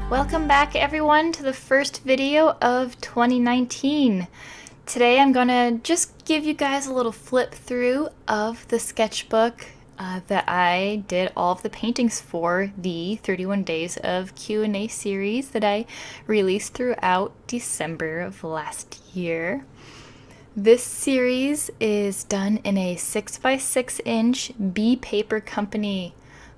Welcome back everyone to the first video of 2019. Today I'm gonna just give you guys a little flip through of the sketchbook that I did all of the paintings for the 31 Days of Q&A series that I released throughout December of last year. This series is done in a 6x6 inch B Paper Company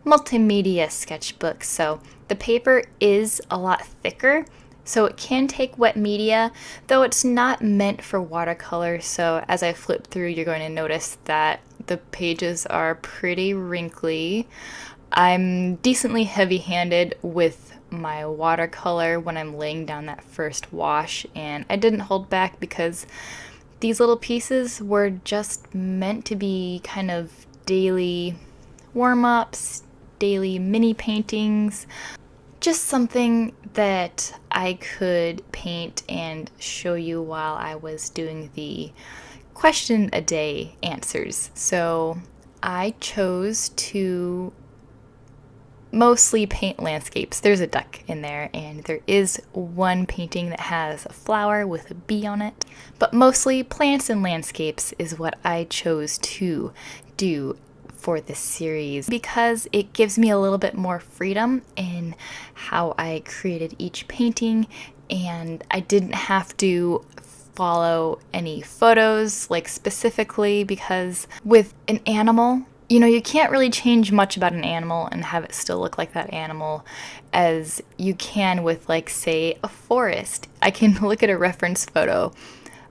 multimedia sketchbook, so the paper is a lot thicker, so it can take wet media, though it's not meant for watercolor. So as I flip through, you're going to notice that the pages are pretty wrinkly. I'm decently heavy-handed with my watercolor when I'm laying down that first wash, and I didn't hold back because these little pieces were just meant to be kind of daily warm-ups, daily mini paintings, just something that I could paint and show you while I was doing the question a day answers. So I chose to mostly paint landscapes. There's a duck in there, and there is one painting that has a flower with a bee on it, but mostly plants and landscapes is what I chose to do for this series because it gives me a little bit more freedom in how I created each painting, and I didn't have to follow any photos like specifically, because with an animal, you can't really change much about an animal and have it still look like that animal as you can with, like, say, a forest. I can look at a reference photo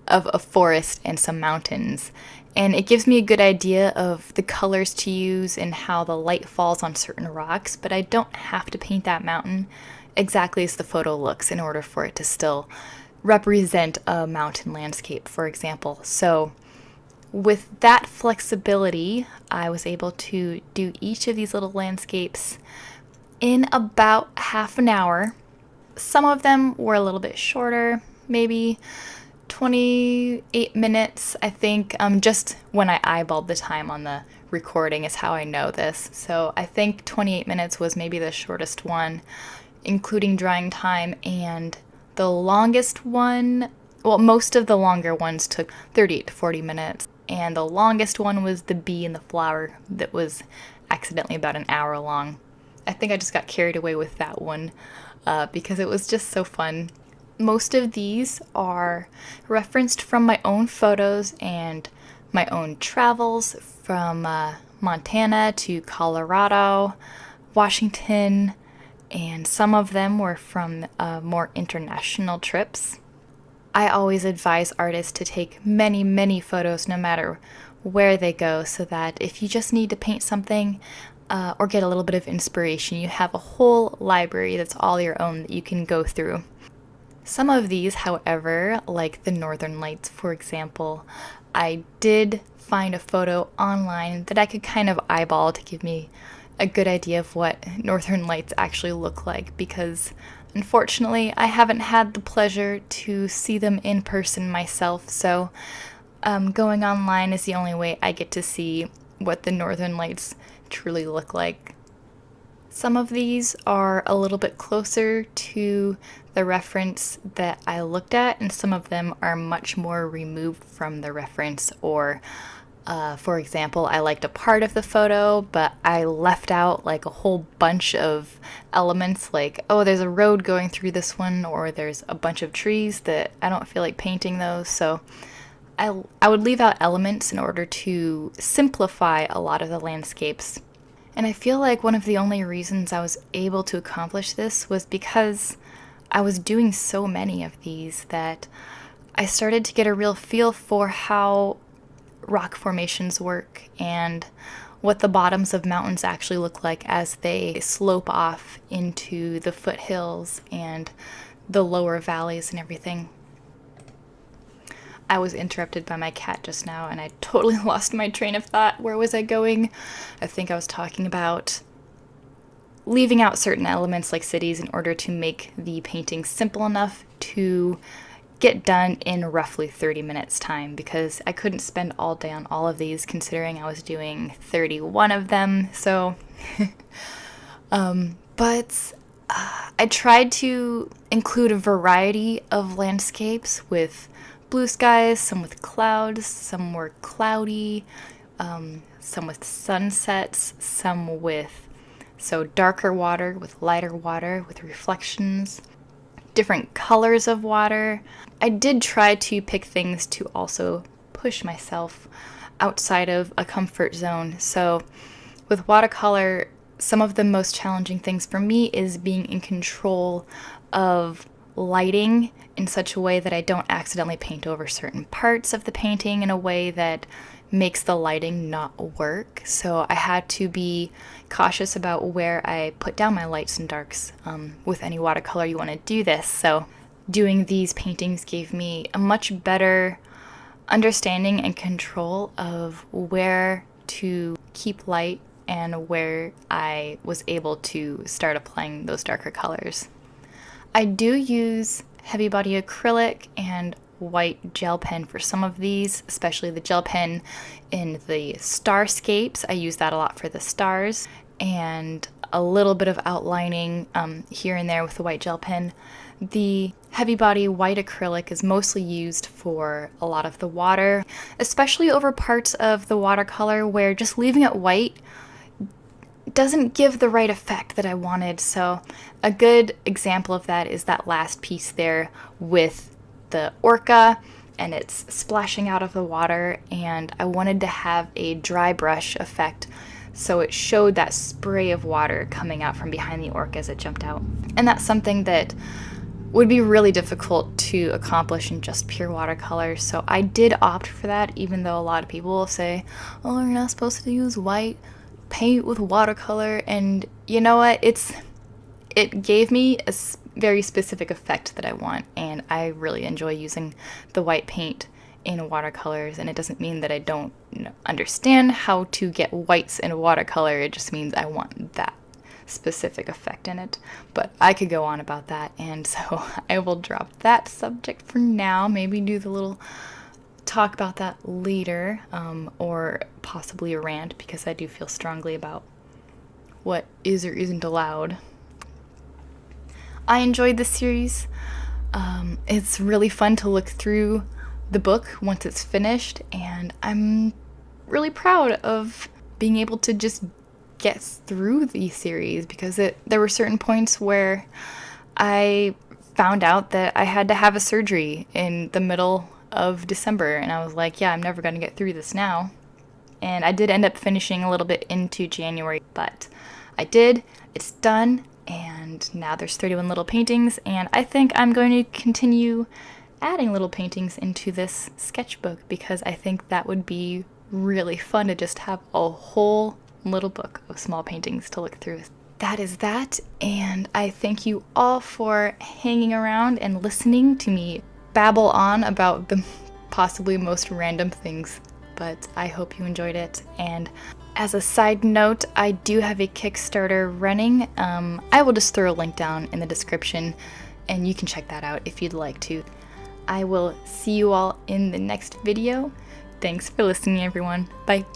of a forest and some mountains, and it gives me a good idea of the colors to use and how the light falls on certain rocks, but I don't have to paint that mountain exactly as the photo looks in order for it to still represent a mountain landscape, for example. So with that flexibility, I was able to do each of these little landscapes in about half an hour. Some of them were a little bit shorter, maybe 28 minutes, I think. Just when I eyeballed the time on the recording is how I know this. So I think 28 minutes was maybe the shortest one, including drying time, and the longest one, well, most of the longer ones took 38 to 40 minutes, and the longest one was the bee and the flower that was accidentally about an hour long. I think I just got carried away with that one because it was just so fun. Most of these are referenced from my own photos and my own travels from Montana to Colorado, Washington, and some of them were from more international trips. I always advise artists to take many, many photos no matter where they go, so that if you just need to paint something or get a little bit of inspiration, you have a whole library that's all your own that you can go through. Some of these, however, like the Northern Lights, for example, I did find a photo online that I could kind of eyeball to give me a good idea of what Northern Lights actually look like, because unfortunately I haven't had the pleasure to see them in person myself, so going online is the only way I get to see what the Northern Lights truly look like. Some of these are a little bit closer to the reference that I looked at, and some of them are much more removed from the reference, or for example, I liked a part of the photo, but I left out like a whole bunch of elements, like, oh, there's a road going through this one, or there's a bunch of trees that I don't feel like painting those, so I would leave out elements in order to simplify a lot of the landscapes. And I feel like one of the only reasons I was able to accomplish this was because I was doing so many of these that I started to get a real feel for how rock formations work and what the bottoms of mountains actually look like as they slope off into the foothills and the lower valleys and everything. I was interrupted by my cat just now, and I totally lost my train of thought. Where was I going? I think I was talking about leaving out certain elements like cities in order to make the painting simple enough to get done in roughly 30 minutes time, because I couldn't spend all day on all of these considering I was doing 31 of them. So but I tried to include a variety of landscapes with blue skies, some with clouds, some were cloudy, some with sunsets, some with darker water with lighter water with reflections, different colors of water. I did try to pick things to also push myself outside of a comfort zone. So with watercolor, some of the most challenging things for me is being in control of lighting in such a way that I don't accidentally paint over certain parts of the painting in a way that makes the lighting not work. So I had to be cautious about where I put down my lights and darks. With any watercolor, you want to do this. So doing these paintings gave me a much better understanding and control of where to keep light and where I was able to start applying those darker colors. I do use heavy body acrylic and white gel pen for some of these, especially the gel pen in the starscapes. I use that a lot for the stars, and a little bit of outlining here and there with the white gel pen. The heavy body white acrylic is mostly used for a lot of the water, especially over parts of the watercolor where just leaving it white doesn't give the right effect that I wanted. So a good example of that is that last piece there with the orca, and it's splashing out of the water, and I wanted to have a dry brush effect, so it showed that spray of water coming out from behind the orca as it jumped out. And that's something that would be really difficult to accomplish in just pure watercolor, so I did opt for that, even though a lot of people will say, oh, you're not supposed to use white paint with watercolor. And you know what, it gave me a very specific effect that I want, and I really enjoy using the white paint in watercolors. And it doesn't mean that I don't understand how to get whites in watercolor, it just means I want that specific effect in it. But I could go on about that, and so I will drop that subject for now, maybe do the little talk about that later, or possibly a rant, because I do feel strongly about what is or isn't allowed. I enjoyed this series. It's really fun to look through the book once it's finished, and I'm really proud of being able to just get through the series, because there were certain points where I found out that I had to have a surgery in the middle of December, and I was like, yeah, I'm never going to get through this now. And I did end up finishing a little bit into January, but I did. It's done, and now there's 31 little paintings, and I think I'm going to continue adding little paintings into this sketchbook, because I think that would be really fun to just have a whole little book of small paintings to look through. That is that, and I thank you all for hanging around and listening to me babble on about the possibly most random things, but I hope you enjoyed it. And as a side note, I do have a Kickstarter running. I will just throw a link down in the description, and you can check that out if you'd like to. I will see you all in the next video. Thanks for listening, everyone. Bye.